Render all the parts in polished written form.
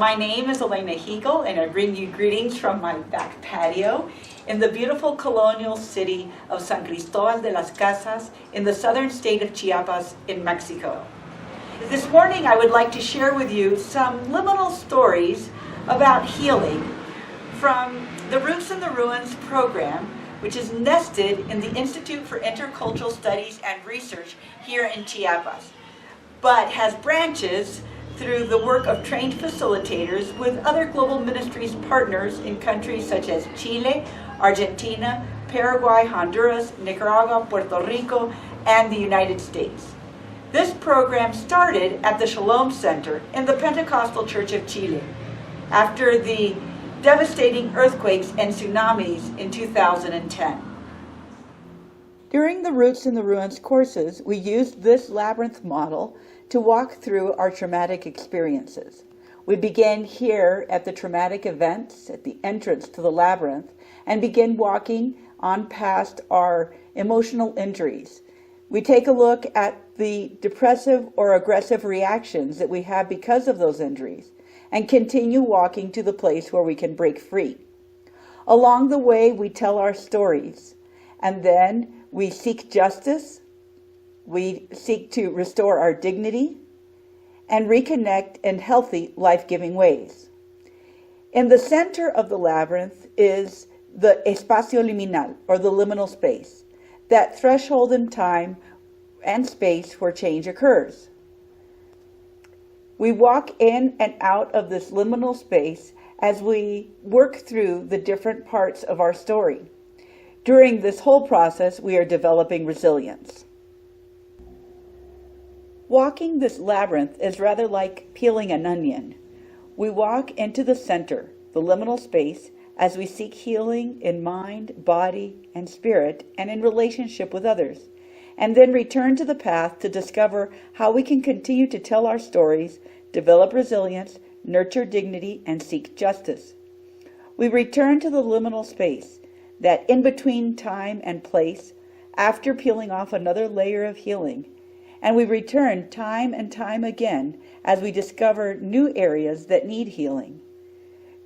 My name is Elena Hegel, and I bring you greetings from my back patio in the beautiful colonial city of San Cristobal de las Casas in the southern state of Chiapas in Mexico. This morning I would like to share with you some liminal stories about healing from the Roots and the Ruins program, which is nested in the Institute for Intercultural Studies and Research here in Chiapas, but has branches through the work of trained facilitators with other global ministries partners in countries such as Chile, Argentina, Paraguay, Honduras, Nicaragua, Puerto Rico, and the United States. This program started at the Shalom Center in the Pentecostal Church of Chile after the devastating earthquakes and tsunamis in 2010. During the Roots and the Ruins courses, we used this labyrinth model to walk through our traumatic experiences. We began here at the traumatic events at the entrance to the labyrinth and begin walking on past our emotional injuries. We take a look at the depressive or aggressive reactions that we have because of those injuries and continue walking to the place where we can break free. Along the way, we tell our stories, and then we seek justice. We seek to restore our dignity and reconnect in healthy, life-giving ways. In the center of the labyrinth is the espacio liminal, or the liminal space, that threshold in time and space where change occurs. We walk in and out of this liminal space as we work through the different parts of our story. During this whole process, we are developing resilience. Walking this labyrinth is rather like peeling an onion. We walk into the center, the liminal space, as we seek healing in mind, body, and spirit, and in relationship with others, and then return to the path to discover how we can continue to tell our stories, develop resilience, nurture dignity, and seek justice. We return to the liminal space, that in-between time and place, after peeling off another layer of healing, and we return time and time again as we discover new areas that need healing.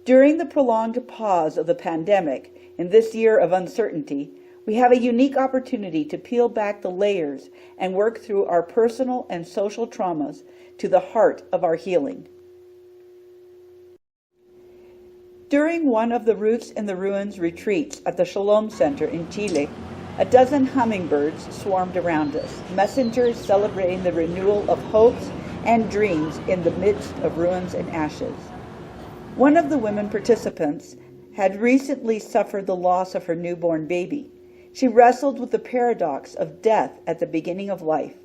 During the prolonged pause of the pandemic, in this year of uncertainty, we have a unique opportunity to peel back the layers and work through our personal and social traumas to the heart of our healing. During one of the Roots and the Ruins retreats at the Shalom Center in Chile, a dozen hummingbirds swarmed around us, messengers celebrating the renewal of hopes and dreams in the midst of ruins and ashes. One of the women participants had recently suffered the loss of her newborn baby. She wrestled with the paradox of death at the beginning of life,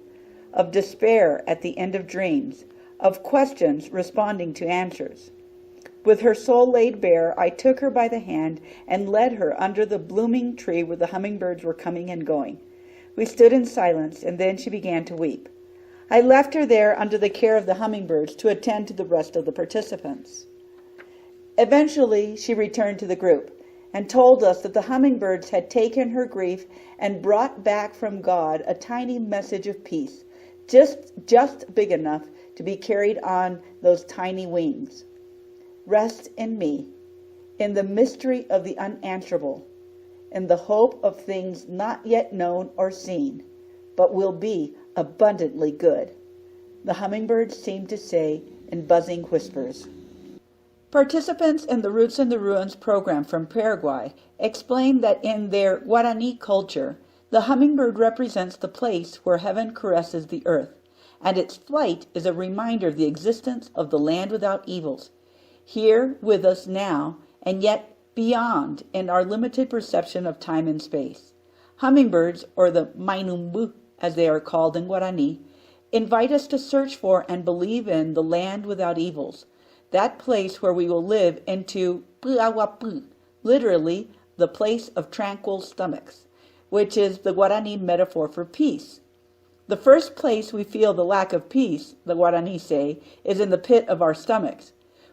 of despair at the end of dreams, of questions responding to answers. With her soul laid bare, I took her by the hand and led her under the blooming tree where the hummingbirds were coming and going. We stood in silence, and then she began to weep. I left her there under the care of the hummingbirds to attend to the rest of the participants. Eventually, she returned to the group and told us that the hummingbirds had taken her grief and brought back from God a tiny message of peace, just big enough to be carried on those tiny wings. Rest in me, in the mystery of the unanswerable, in the hope of things not yet known or seen, but will be abundantly good, the hummingbirds seemed to say in buzzing whispers. Participants in the Roots and the Ruins program from Paraguay explained that in their Guarani culture, the hummingbird represents the place where heaven caresses the earth, and its flight is a reminder of the existence of the land without evils, here with us now, and yet beyond in our limited perception of time and space. Hummingbirds, or the mainumbu, as they are called in Guarani, invite us to search for and believe in the land without evils, that place where we will live into Puawapu, literally the place of tranquil stomachs, which is the Guarani metaphor for peace. The first place we feel the lack of peace, the Guarani say, is in the pit of our stomachs.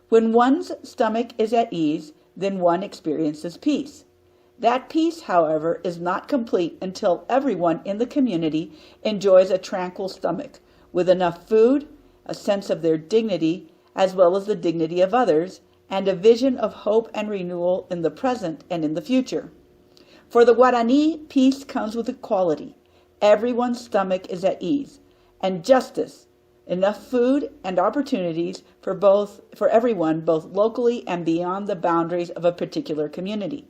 When one's stomach is at ease, then one experiences peace. That peace, however, is not complete until everyone in the community enjoys a tranquil stomach, with enough food, a sense of their dignity, as well as the dignity of others, and a vision of hope and renewal in the present and in the future. For the Guarani, peace comes with equality. Everyone's stomach is at ease, and justice, enough food and opportunities for everyone, both locally and beyond the boundaries of a particular community.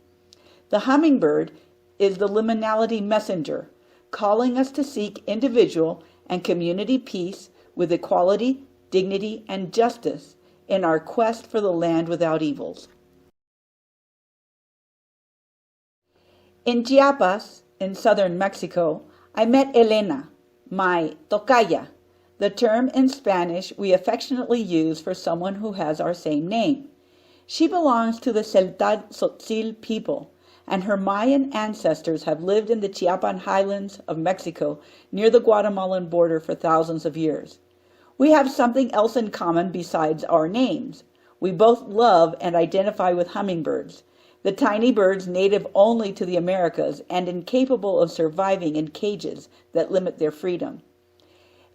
The hummingbird is the liminality messenger, calling us to seek individual and community peace with equality, dignity, and justice in our quest for the land without evils. In Chiapas, in southern Mexico, I met Elena, my tocaya, the term in Spanish we affectionately use for someone who has our same name. She belongs to the Celtal Tzotzil people, and her Mayan ancestors have lived in the Chiapan highlands of Mexico near the Guatemalan border for thousands of years. We have something else in common besides our names. We both love and identify with hummingbirds, the tiny birds native only to the Americas and incapable of surviving in cages that limit their freedom.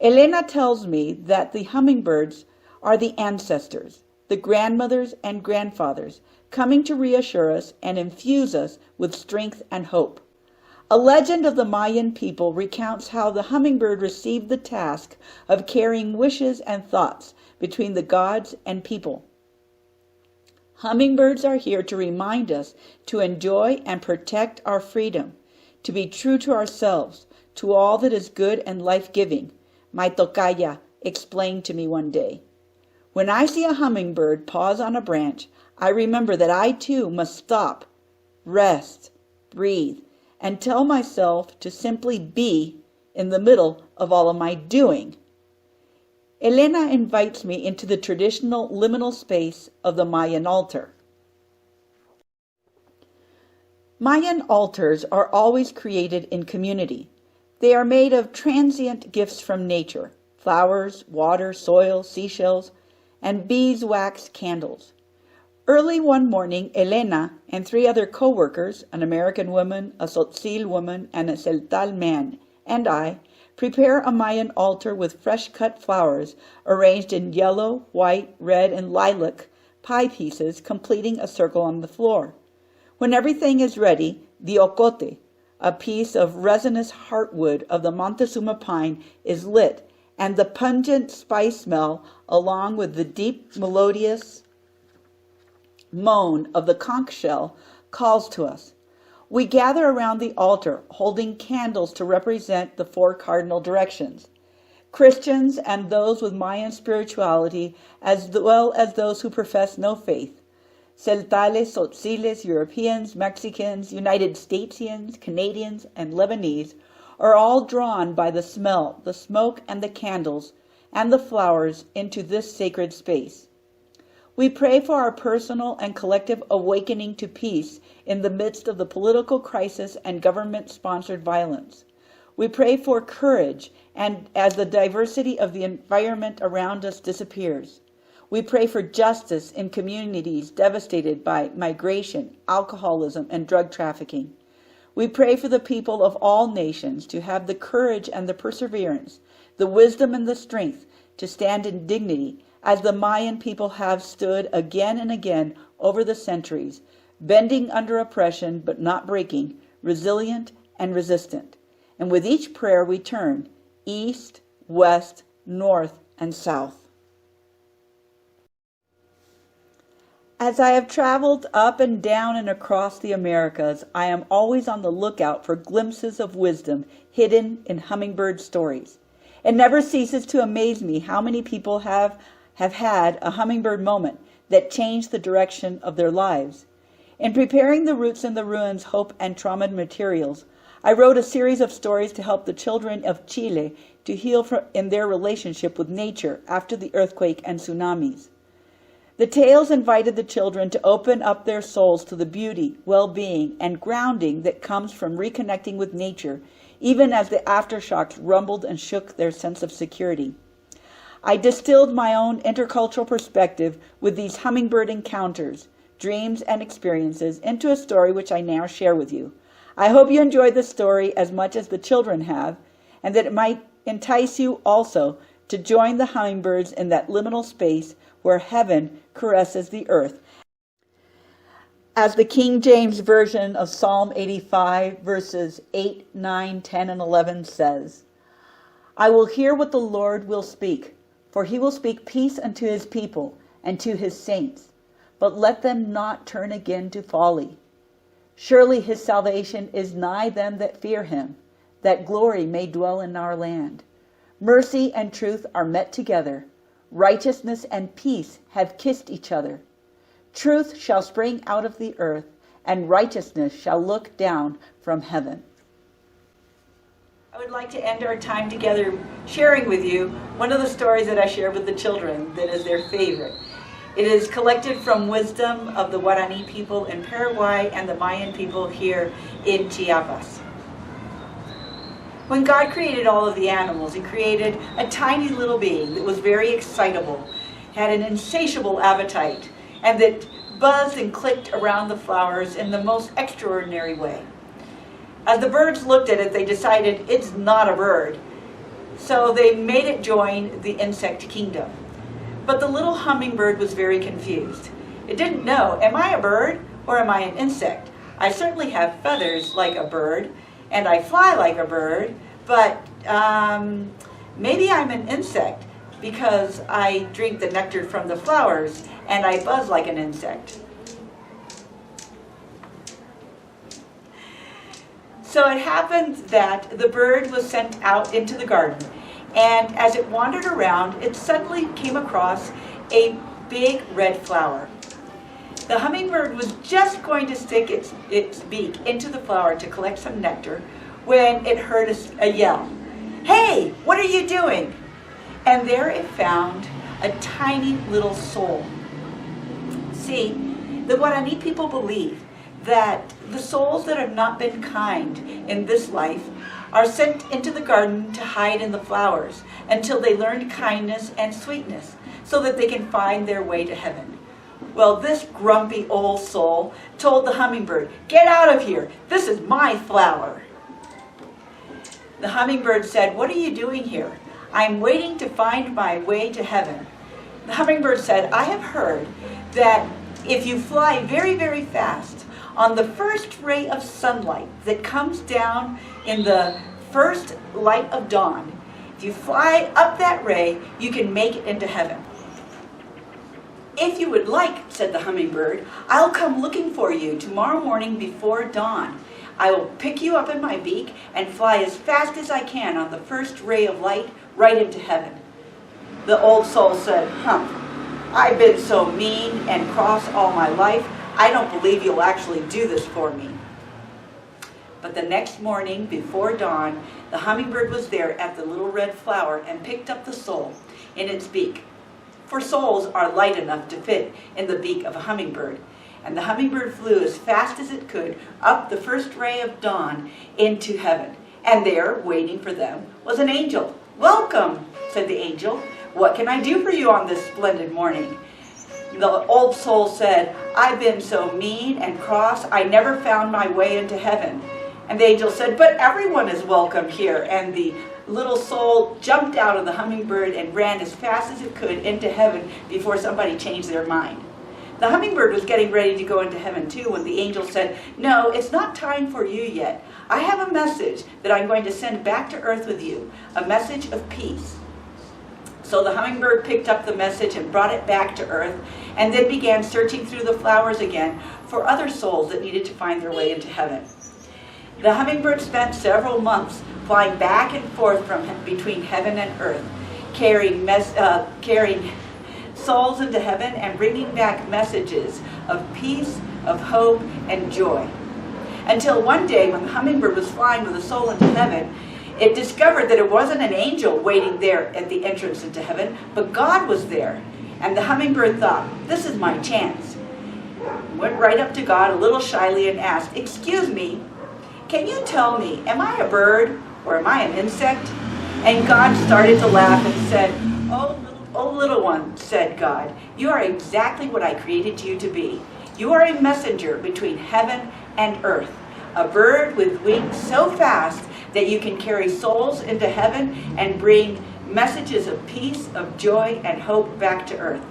Elena tells me that the hummingbirds are the ancestors, the grandmothers and grandfathers, coming to reassure us and infuse us with strength and hope. A legend of the Mayan people recounts how the hummingbird received the task of carrying wishes and thoughts between the gods and people. Hummingbirds are here to remind us to enjoy and protect our freedom, to be true to ourselves, to all that is good and life-giving, my tocaya explained to me one day. When I see a hummingbird pause on a branch, I remember that I too must stop, rest, breathe, and tell myself to simply be in the middle of all of my doing. Elena invites me into the traditional liminal space of the Mayan altar. Mayan altars are always created in community. They are made of transient gifts from nature, flowers, water, soil, seashells, and beeswax candles. Early one morning, Elena and 3 other co-workers, an American woman, a Tzotzil woman, and a Celtal man, and I, prepare a Mayan altar with fresh-cut flowers arranged in yellow, white, red, and lilac pie pieces, completing a circle on the floor. When everything is ready, the ocote, a piece of resinous heartwood of the Montezuma pine, is lit, and the pungent spice smell, along with the deep, melodious moan of the conch shell, calls to us. We gather around the altar, holding candles to represent the 4 cardinal directions. Christians and those with Mayan spirituality, as well as those who profess no faith. Celtales, Tzotziles, Europeans, Mexicans, United Statesians, Canadians, and Lebanese are all drawn by the smell, the smoke, and the candles, and the flowers into this sacred space. We pray for our personal and collective awakening to peace in the midst of the political crisis and government-sponsored violence. We pray for courage and as the diversity of the environment around us disappears. We pray for justice in communities devastated by migration, alcoholism, and drug trafficking. We pray for the people of all nations to have the courage and the perseverance, the wisdom and the strength to stand in dignity as the Mayan people have stood again and again over the centuries, bending under oppression but not breaking, resilient and resistant. And with each prayer we turn east, west, north, and south. As I have traveled up and down and across the Americas, I am always on the lookout for glimpses of wisdom hidden in hummingbird stories. It never ceases to amaze me how many people have had a hummingbird moment that changed the direction of their lives. In preparing the Roots in the Ruins Hope and Trauma materials, I wrote a series of stories to help the children of Chile to heal in their relationship with nature after the earthquake and tsunamis. The tales invited the children to open up their souls to the beauty, well-being, and grounding that comes from reconnecting with nature, even as the aftershocks rumbled and shook their sense of security. I distilled my own intercultural perspective with these hummingbird encounters, dreams, and experiences into a story which I now share with you. I hope you enjoyed the story as much as the children have, and that it might entice you also to join the hummingbirds in that liminal space where heaven caresses the earth. As the King James Version of Psalm 85, verses 8, 9, 10, and 11 says, I will hear what the Lord will speak, for he will speak peace unto his people and to his saints, but let them not turn again to folly. Surely his salvation is nigh them that fear him, that glory may dwell in our land. Mercy and truth are met together. Righteousness and peace have kissed each other. Truth shall spring out of the earth, and righteousness shall look down from heaven. I would like to end our time together sharing with you one of the stories that I share with the children that is their favorite. It is collected from wisdom of the Guarani people in Paraguay and the Mayan people here in Chiapas. When God created all of the animals, he created a tiny little being that was very excitable, had an insatiable appetite, and that buzzed and clicked around the flowers in the most extraordinary way. As the birds looked at it, they decided it's not a bird, so they made it join the insect kingdom. But the little hummingbird was very confused. It didn't know, am I a bird or am I an insect? I certainly have feathers like a bird, and I fly like a bird, but maybe I'm an insect because I drink the nectar from the flowers and I buzz like an insect. So it happened that the bird was sent out into the garden, and as it wandered around, it suddenly came across a big red flower. The hummingbird was just going to stick its beak into the flower to collect some nectar when it heard a yell. Hey, what are you doing? And there it found a tiny little soul. See, the Guarani people believe that the souls that have not been kind in this life are sent into the garden to hide in the flowers until they learn kindness and sweetness so that they can find their way to heaven. Well, this grumpy old soul told the hummingbird, get out of here, this is my flower. The hummingbird said, what are you doing here? I'm waiting to find my way to heaven. The hummingbird said, I have heard that if you fly very, very fast, on the first ray of sunlight that comes down in the first light of dawn, if you fly up that ray, you can make it into heaven. If you would like, said the hummingbird, I'll come looking for you tomorrow morning before dawn. I will pick you up in my beak and fly as fast as I can on the first ray of light right into heaven. The old soul said, I've been so mean and cross all my life, I don't believe you'll actually do this for me. But the next morning, before dawn, the hummingbird was there at the little red flower and picked up the soul in its beak. For souls are light enough to fit in the beak of a hummingbird. And the hummingbird flew as fast as it could up the first ray of dawn into heaven. And there, waiting for them, was an angel. Welcome, said the angel. What can I do for you on this splendid morning? The old soul said, I've been so mean and cross, I never found my way into heaven. And the angel said, but everyone is welcome here. And the little soul jumped out of the hummingbird and ran as fast as it could into heaven before somebody changed their mind. The hummingbird was getting ready to go into heaven too when the angel said, no, it's not time for you yet. I have a message that I'm going to send back to earth with you, a message of peace. So the hummingbird picked up the message and brought it back to earth, and then began searching through the flowers again for other souls that needed to find their way into heaven. The hummingbird spent several months flying back and forth between heaven and earth, carrying souls into heaven and bringing back messages of peace, of hope, and joy. Until one day, when the hummingbird was flying with a soul into heaven, it discovered that it wasn't an angel waiting there at the entrance into heaven, but God was there. And the hummingbird thought, this is my chance. Went right up to God a little shyly and asked, excuse me, can you tell me, am I a bird or am I an insect? And God started to laugh and said, oh little one, said God, you are exactly what I created you to be. You are a messenger between heaven and earth, a bird with wings so fast that you can carry souls into heaven and bring messages of peace, of joy, and hope back to earth.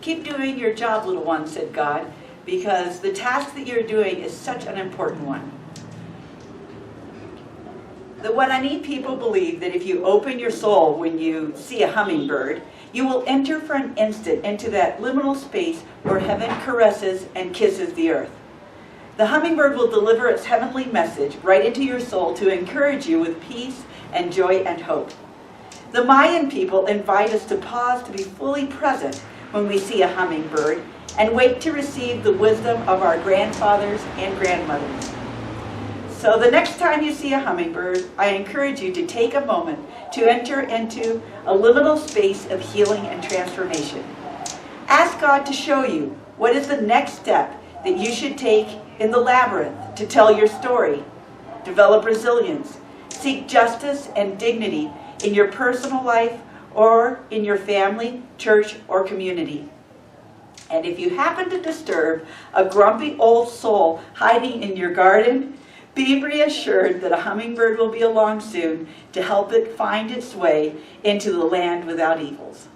Keep doing your job, little one, said God, because the task that you're doing is such an important one. What I need people believe that if you open your soul when you see a hummingbird, you will enter for an instant into that liminal space where heaven caresses and kisses the earth. The hummingbird will deliver its heavenly message right into your soul to encourage you with peace and joy and hope. The Mayan people invite us to pause to be fully present when we see a hummingbird and wait to receive the wisdom of our grandfathers and grandmothers. So the next time you see a hummingbird, I encourage you to take a moment to enter into a liminal space of healing and transformation. Ask God to show you what is the next step that you should take in the labyrinth to tell your story, develop resilience, seek justice and dignity in your personal life or in your family, church, or community. And if you happen to disturb a grumpy old soul hiding in your garden, be reassured that a hummingbird will be along soon to help it find its way into the land without evils.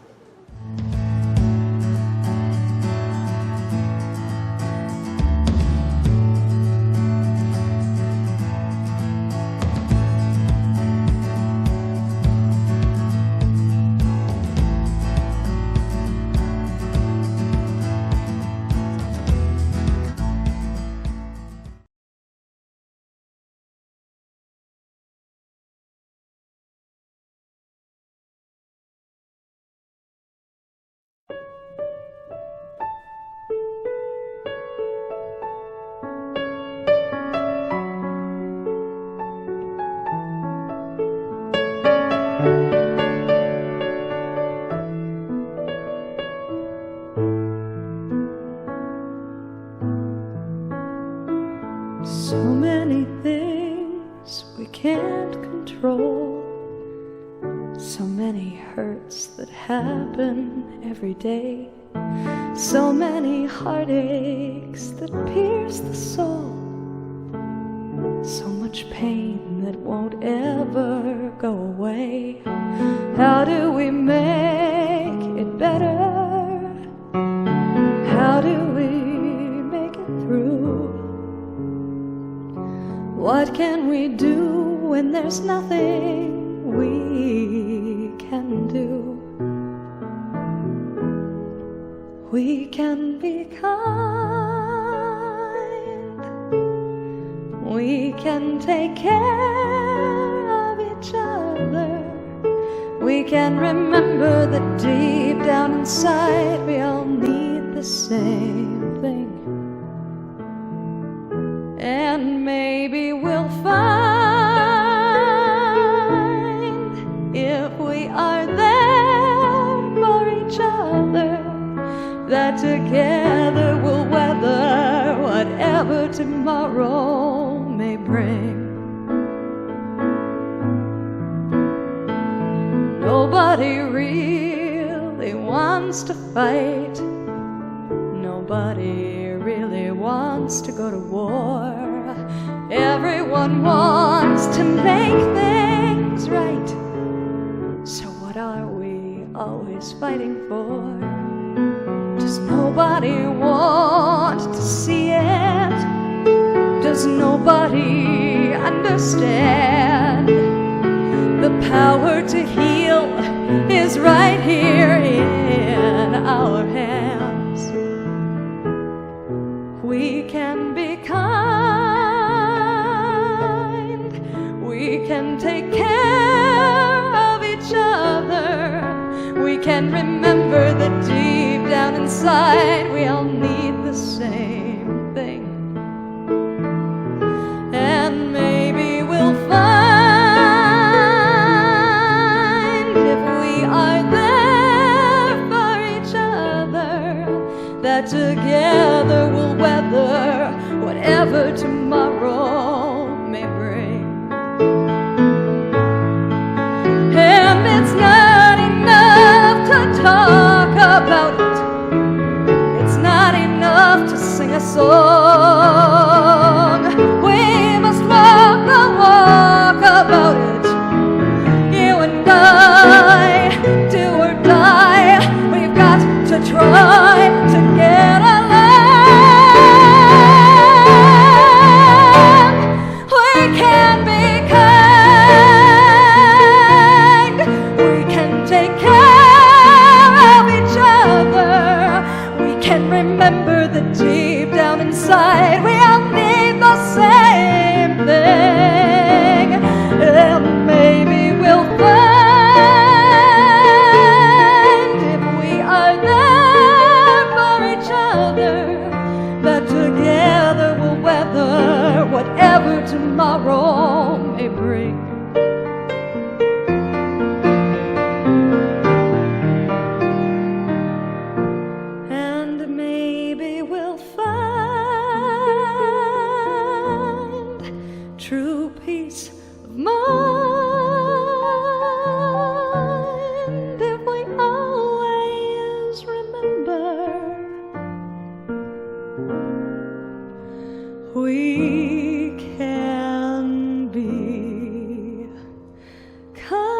So many things we can't control, so many hurts that happen every day, so many heartaches that pierce the soul, so much pain that won't ever go away. How do we make it better? How do we make it through? What can we do when there's nothing we can do? We can be kind. We can take care of each other. We can remember that deep down inside we all need the same thing. And maybe we'll find, if we are there for each other, that together we'll weather whatever tomorrow may bring. Nobody really wants to fight. Nobody really wants to go to war. Everyone wants to make things right. So what are we always fighting for? Does nobody want to see it? Does nobody understand? The power to heal is right here in our hands. We can be kind. We can take care of each other. We can remember that deep down inside we all need the same thing. And maybe we'll find, if we are there for each other, that together we'll weather whatever tomorrow may bring. And it's not enough to talk about it. It's not enough to sing a song. We must walk the walk about it, you and I. whatever tomorrow may bring. And maybe we'll find true peace of mind if we always remember we can be kind.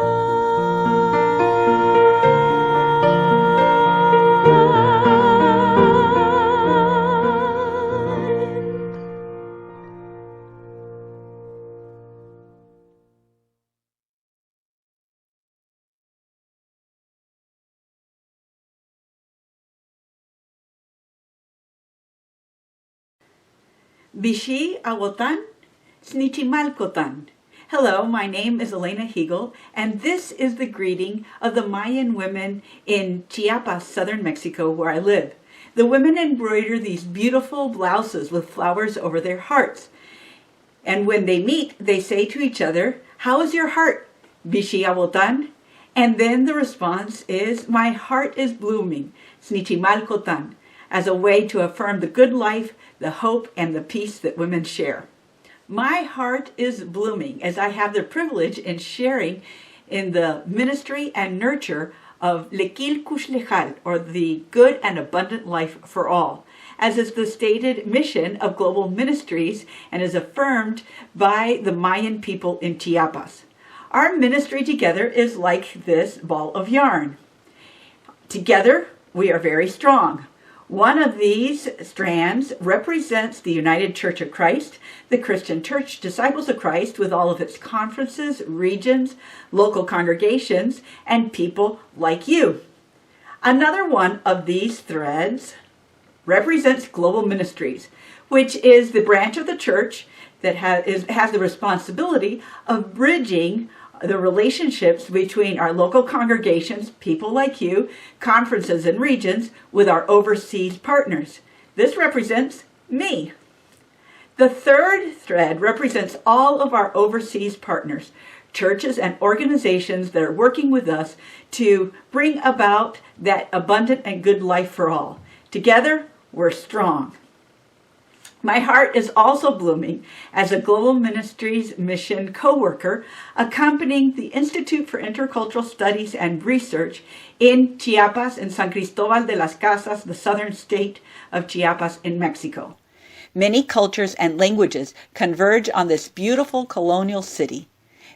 Bishi awotan, snichimalkotan. Hello, my name is Elena Hegel, and this is the greeting of the Mayan women in Chiapas, southern Mexico, where I live. The women embroider these beautiful blouses with flowers over their hearts. And when they meet, they say to each other, "How is your heart, Bishi awotan?" And then the response is, "My heart is blooming, snichimalkotan," as a way to affirm the good life, the hope, and the peace that women share. My heart is blooming as I have the privilege in sharing in the ministry and nurture of Lekil Kushlechal, or the good and abundant life for all, as is the stated mission of global ministries and is affirmed by the Mayan people in Chiapas. Our ministry together is like this ball of yarn. Together, we are very strong. One of these strands represents the United Church of Christ, the Christian Church Disciples of Christ, with all of its conferences, regions, local congregations, and people like you. Another one of these threads represents global ministries, which is the branch of the church that has the responsibility of bridging the relationships between our local congregations, people like you, conferences and regions, with our overseas partners. This represents me. The third thread represents all of our overseas partners, churches and organizations that are working with us to bring about that abundant and good life for all. Together, we're strong. My heart is also blooming as a Global Ministries Mission co-worker accompanying the Institute for Intercultural Studies and Research in Chiapas and San Cristobal de las Casas, the southern state of Chiapas in Mexico. Many cultures and languages converge on this beautiful colonial city.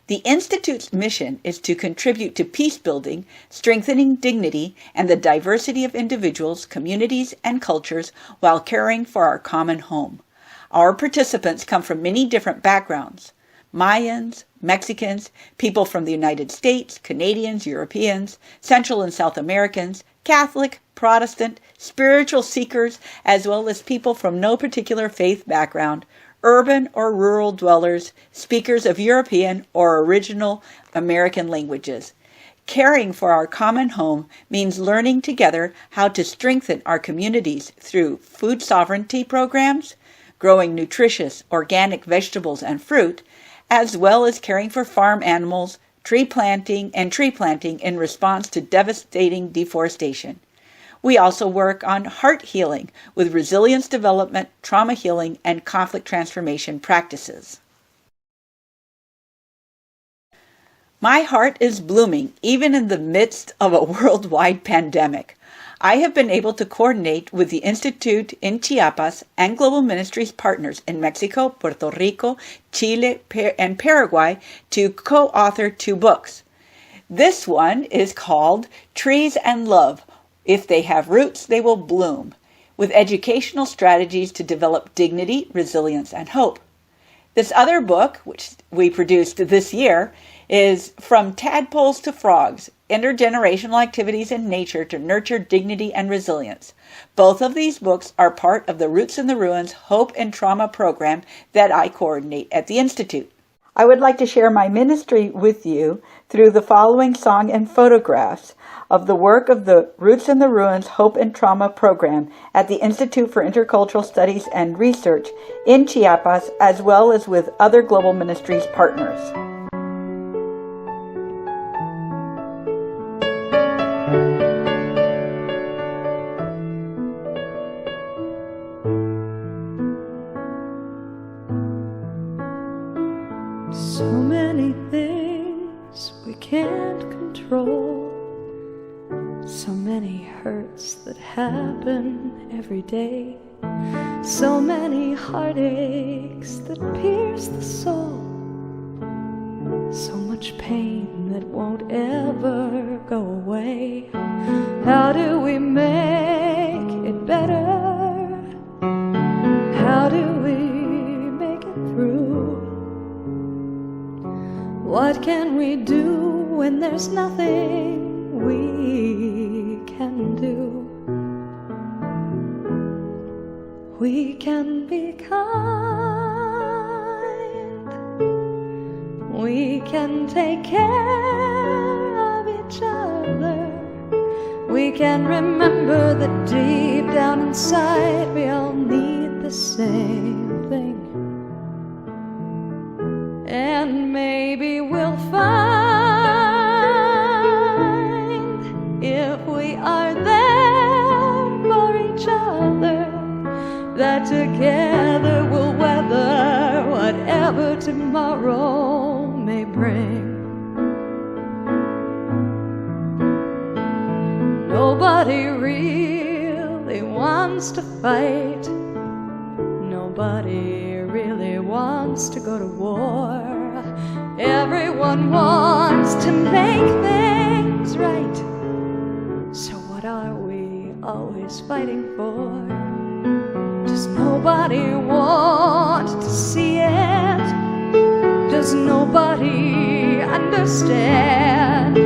The Institute's mission is to contribute to peace building, strengthening dignity, and the diversity of individuals, communities, and cultures while caring for our common home. Our participants come from many different backgrounds: Mayans, Mexicans, people from the United States, Canadians, Europeans, Central and South Americans, Catholic, Protestant, spiritual seekers, as well as people from no particular faith background, urban or rural dwellers, speakers of European or original American languages. Caring for our common home means learning together how to strengthen our communities through food sovereignty programs, growing nutritious organic vegetables and fruit, as well as caring for farm animals, tree planting in response to devastating deforestation. We also work on heart healing with resilience development, trauma healing, and conflict transformation practices. My heart is blooming even in the midst of a worldwide pandemic. I have been able to coordinate with the Institute in Chiapas and Global Ministries partners in Mexico, Puerto Rico, Chile, and Paraguay to co-author 2 books. This one is called Trees and Love. If they have roots, they will bloom, with educational strategies to develop dignity, resilience, and hope. This other book, which we produced this year, is From Tadpoles to Frogs, Intergenerational Activities in Nature to Nurture Dignity and Resilience. Both of these books are part of the Roots in the Ruins Hope and Trauma program that I coordinate at the Institute. I would like to share my ministry with you through the following song and photographs of the work of the Roots in the Ruins Hope and Trauma program at the Institute for Intercultural Studies and Research in Chiapas, as well as with other Global Ministries partners. So many things we can't control, so many hurts that happen every day, so many heartaches that pierce the soul, so much pain that won't ever go away. How do we make it better? How do we make it through? What can we do when there's nothing we can do? We can be kind. We can take care of each other. We can remember that deep down inside we all need the same thing. And maybe we'll find, if we are there for each other, that together we'll weather whatever tomorrow may bring. Nobody really wants to fight. Nobody really wants to go to war. Everyone wants to make things right. So what are we always fighting for? Does nobody want to see it? Does nobody understand?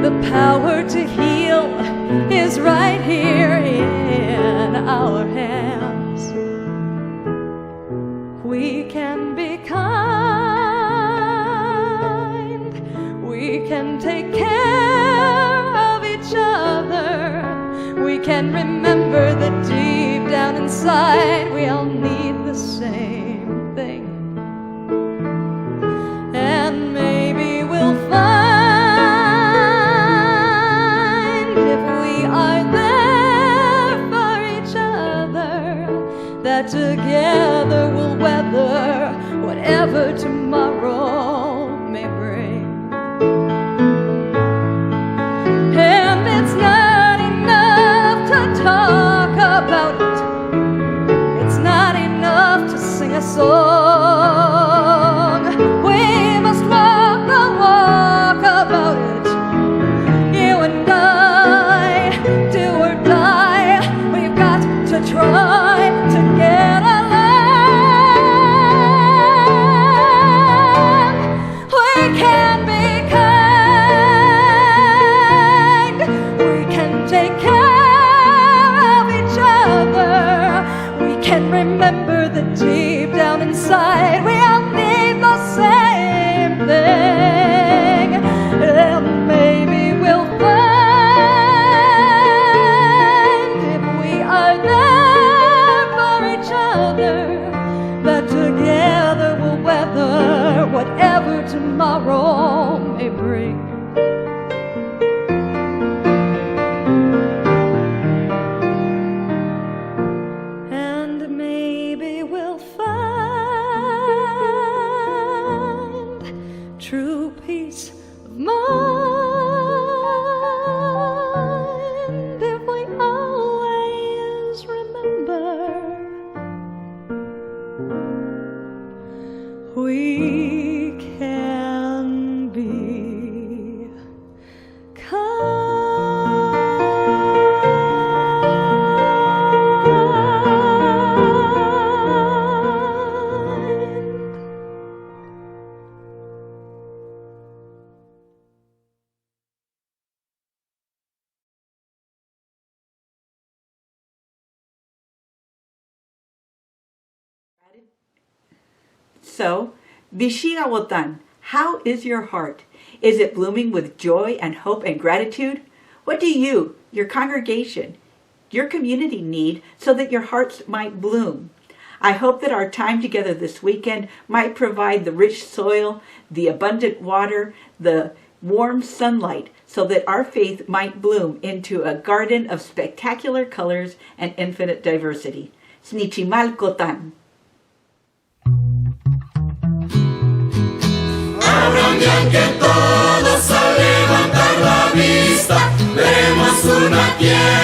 The power to heal is right here in our hands. We can be kind. We can take care of each other. We can remember that deep down inside we all need the same thing. And maybe we'll find, if we are there for each other, that together we'll weather whatever tomorrow may bring. And it's not enough to talk about it. It's not enough to sing a song. We must walk the walk about it. You and I, do or die, we've got to try to get along. We can be kind. We can take care of each other. We can remember that deep down inside we all need the same thing. And maybe we'll find, if we are there for each other, that together we'll weather whatever tomorrow may bring. And maybe we'll find true peace of mind if we always remember we can be So, Vishigawotan, how is your heart? Is it blooming with joy and hope and gratitude? What do you, your congregation, your community need so that your hearts might bloom? I hope that our time together this weekend might provide the rich soil, the abundant water, the warm sunlight, so that our faith might bloom into a garden of spectacular colors and infinite diversity. Snichimalkotan. Abran ya que todos al levantar la vista, vemos una tierra